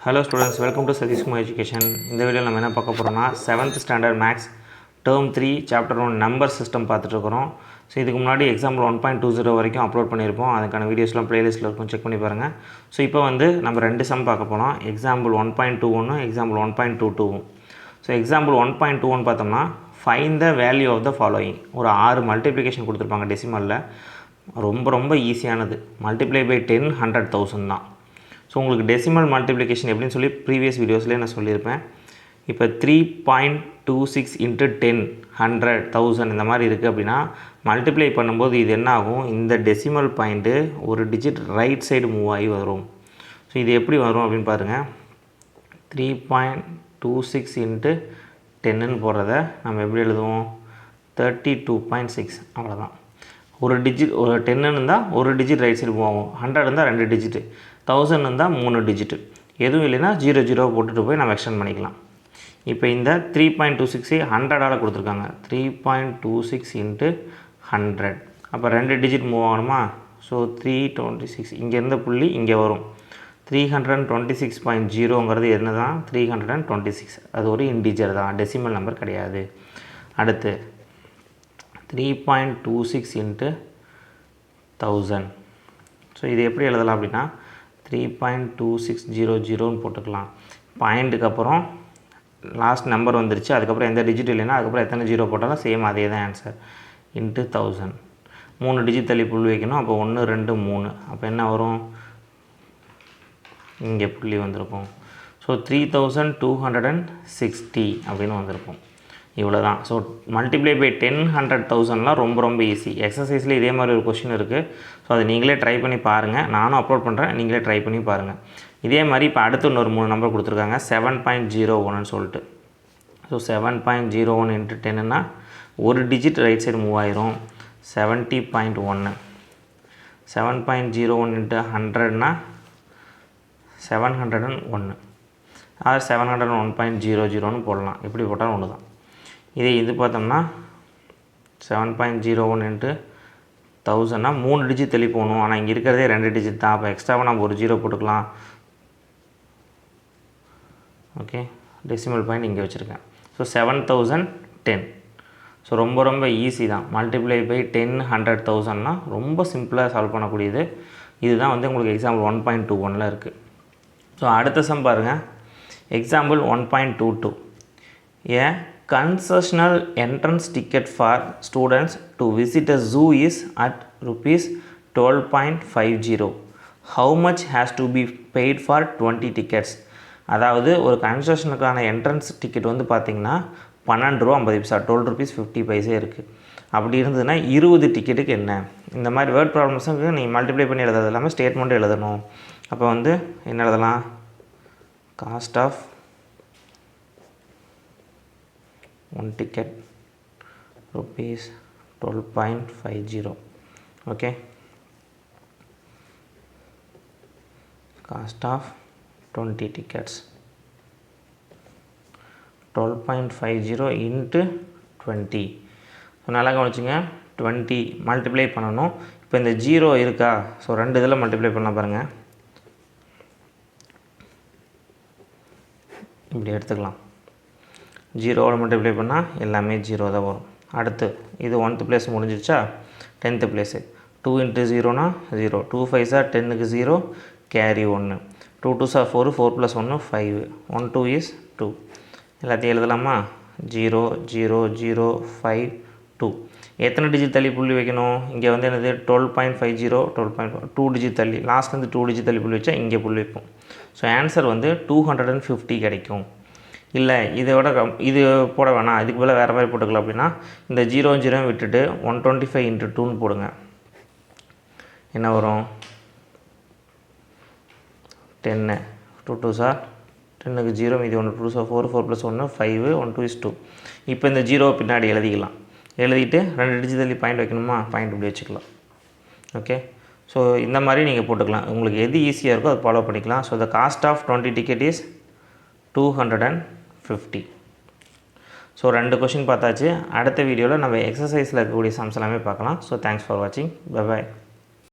Hello students, welcome to Satish Kumar Education. இந்த வீடியோவில் நம்ம என்ன பார்க்க போகிறோம்னா 7th standard maths term 3 chapter 1 number system பார்த்துட்டு இருக்கிறோம். ஸோ இதுக்கு முன்னாடி எக்ஸாம்பிள் 1.20 வரைக்கும் அப்லோட் பண்ணியிருப்போம். அதுக்கான வீடியோஸ்லாம் ப்ளேலிஸ்ட்டில் இருக்கும், செக் பண்ணி பாருங்கள். ஸோ இப்போ வந்து நம்ம ரெண்டு சம் பார்க்க போகிறோம். Example 1.21 example 1.22. ஸோ எக்ஸாம்பிள் 1.21 பார்த்தோம்னா find the value of the following. ஒரு 6 மல்டிப்ளிகேஷன் கொடுத்துருப்பாங்க டெசிமலில். ரொம்ப ஈஸியானது. மல்டிப்ளை பை 10 100,000 தான். ஸோ உங்களுக்கு டெசிமல் மல்டிப்ளிகேஷன் எப்படின்னு சொல்லி ப்ரீவியஸ் வீடியோஸ்லேயே நான் சொல்லியிருப்பேன். இப்போ 3.26 இன்ட்டு 10 100 1000 இந்த மாதிரி இருக்குது அப்படின்னா மல்டிப்ளை பண்ணும்போது இது என்ன ஆகும், இந்த டெசிமல் பாயிண்ட்டு ஒரு டிஜிட் ரைட் சைடு மூவ் ஆகி வரும். ஸோ இது எப்படி வரும் அப்படின்னு பாருங்கள். 3.26 இன்ட்டு 10ன்னு போடுறத நம்ம எப்படி எழுதுவோம், 32.6 அவ்வளோதான். ஒரு டிஜிட் ஒரு 10 இருந்தால் ஒரு டிஜிட் ரைட் சைடு மூவ் ஆகும், 100 இருந்தால் 2 டிஜிட்டு, 1000 இருந்தால் 3 டிஜிட்டு. எதுவும் இல்லைன்னா 0 போட்டுட்டு போய் நம்ம எக்ஸ்டெண்ட் பண்ணிக்கலாம். இப்போ இந்த 3.26 100ஆல் கொடுத்துருக்காங்க. 3.26 இன்ட்டு 100 அப்போ 2 டிஜிட் மூவ் ஆகணுமா. ஸோ 326 இங்கே இருந்த புள்ளி இங்கே வரும். 326.0ங்கிறது என்ன தான், 326. அது ஒரு இன்டிஜர் தான், டெசிமல் நம்பர் கிடையாது. அடுத்து 3.26 இன்ட்டு 1000. ஸோ இது எப்படி எழுதலாம் அப்படின்னா 3.2600ன்னு போட்டுக்கலாம். பாயிண்ட்டுக்கு அப்புறம் லாஸ்ட் நம்பர் வந்துருச்சு, அதுக்கப்புறம் எந்த டிஜிட் இல்லைன்னா அதுக்கப்புறம் எத்தனை ஜீரோ போட்டாலும் சேம் அதே தான் ஆன்சர். இன்ட்டு 1000 3 டிஜிட் தள்ளி புள்ளி வைக்கணும். அப்போ 1 2 3 அப்போ என்ன வரும், இங்கே புள்ளி வந்திருக்கும். ஸோ 3260 அப்படின்னு வந்திருக்கும். இவ்வளோ தான். ஸோ மல்டிப்ளை பை 10 100,000லாம் ரொம்ப ஈஸி. எக்ஸசைஸில் இதே மாதிரி ஒரு கொஷின் இருக்குது. ஸோ அதை நீங்களே ட்ரை பண்ணி பாருங்கள். நானும் அப்லோட் பண்ணுறேன், நீங்களே ட்ரை பண்ணி பாருங்கள். இதே மாதிரி இப்போ அடுத்து இன்னொரு 3 நம்பர் கொடுத்துருக்காங்க, 7.01ன்னு சொல்லிட்டு. ஸோ 7.01 இன்ட்டு 10ன்னா ஒரு டிஜிட் ரைட் சைடு மூவ் ஆயிரும், 70.1. 7.01 இன்ட்டு 100னா 701 ஆர் 701.00ன்னு போடலாம். எப்படி போட்டாலும் ஒன்று தான். இது பார்த்தோம்னா 7.01 இன்ட்டு 1000னா 3 டிஜிட் தள்ளி போகணும். ஆனால் இங்கே இருக்கிறதே 2 டிஜிட் தான். அப்போ எக்ஸ்ட்ராவாக நம்ம ஒரு 0 போட்டுக்கலாம். ஓகே, டெசிமல் பாயிண்ட் இங்கே வச்சுருக்கேன். ஸோ 7010. ஸோ ரொம்ப ஈஸி தான். மல்டிப்ளை பை 10 100,000னா ரொம்ப சிம்பிளாக சால்வ் பண்ணக்கூடியது. இதுதான் வந்து உங்களுக்கு எக்ஸாம்பிள் 1.21ல் இருக்குது. ஸோ அடுத்த சம் பாருங்கள். Example 1.22. A concessional entrance ticket for students to visit a zoo is at rupees 12.50. How much has to be paid for 20 tickets? அதாவது ஒரு கன்செஷனுக்கான என்ட்ரன்ஸ் டிக்கெட் வந்து பார்த்திங்கன்னா 12 ரூபா 50 பைசா, 12 rupees 50 பைசே இருக்குது. அப்படி இருந்ததுன்னா 20 டிக்கெட்டுக்கு என்ன? இந்த மாதிரி வேர்ட் ப்ராப்ளம்ஸுக்கு நீங்கள் மல்டிப்ளை பண்ணி எழுதுறது எல்லாமே ஸ்டேட்மெண்ட்டு எழுதணும். அப்போ வந்து என்ன எழுதலாம், cost of one ticket rupees 12.50. okay, cost of 20 tickets 12.50 into 20. நல்லா கவனிச்சுங்க, 20 மல்டிப்ளை பண்ணணும். இப்போ இந்த 0 இருக்கா, ஸோ 2 இதில் மல்டிப்ளை பண்ணலாம் பாருங்கள். இப்படி எடுத்துக்கலாம். 0வோட மல்டிப்ளை பண்ணால் எல்லாமே 0 தான் வரும். அடுத்து இது 1th பிளேஸ் முடிஞ்சிருச்சா, 10th place 2 into 0னா 0, 2 5 10க்கு 0, carry 1, 2 2 4, 4 + 1 5, 1 2 is 2. எல்லாத்தையும் எழுதலாமா, 0 0 0 5 2. எத்தனை டிஜிட் தள்ளி புள்ளி வைக்கணும், இங்கே வந்து என்னது 12.50 12.2 டிஜிட் தள்ளி, லாஸ்ட்லேருந்து 2 டிஜிட் தள்ளி புள்ளி வச்சா இங்கே புள்ளி வைப்போம். ஸோ ஆன்சர் வந்து 250 கிடைக்கும். இல்லை இதோட இது போட வேணாம், இதுக்கு பதிலாக வேறு மாதிரி போட்டுக்கலாம் அப்படின்னா இந்த 0 விட்டுட்டு 125 இன்ட்டு 2ன்னு போடுங்க. என்ன வரும், 10 2 2 10க்கு 0 மீதி 1 2 4 4 + 1 5 1 2 is 2. இப்போ இந்த 0 பின்னாடி எழுதிக்கலாம். எழுதிட்டு 2 டிஜிட் தள்ளி பாயிண்ட் வைக்கணுமா, பாயிண்ட் இப்படி வச்சுக்கலாம். ஓகே, ஸோ இந்த மாதிரி நீங்கள் போட்டுக்கலாம். உங்களுக்கு எது ஈஸியாக இருக்கோ அதை ஃபாலோ பண்ணிக்கலாம். So the cost of 20 ticket is 250. So 2 question பார்த்தாச்சு. அடுத்த வீடியோவில் நம்ம எக்ஸசைஸில் இருக்கக்கூடிய சம்ஸ் எல்லாமே பார்க்கலாம். ஸோ தேங்க்ஸ் ஃபார் வாட்சிங். பை பாய்.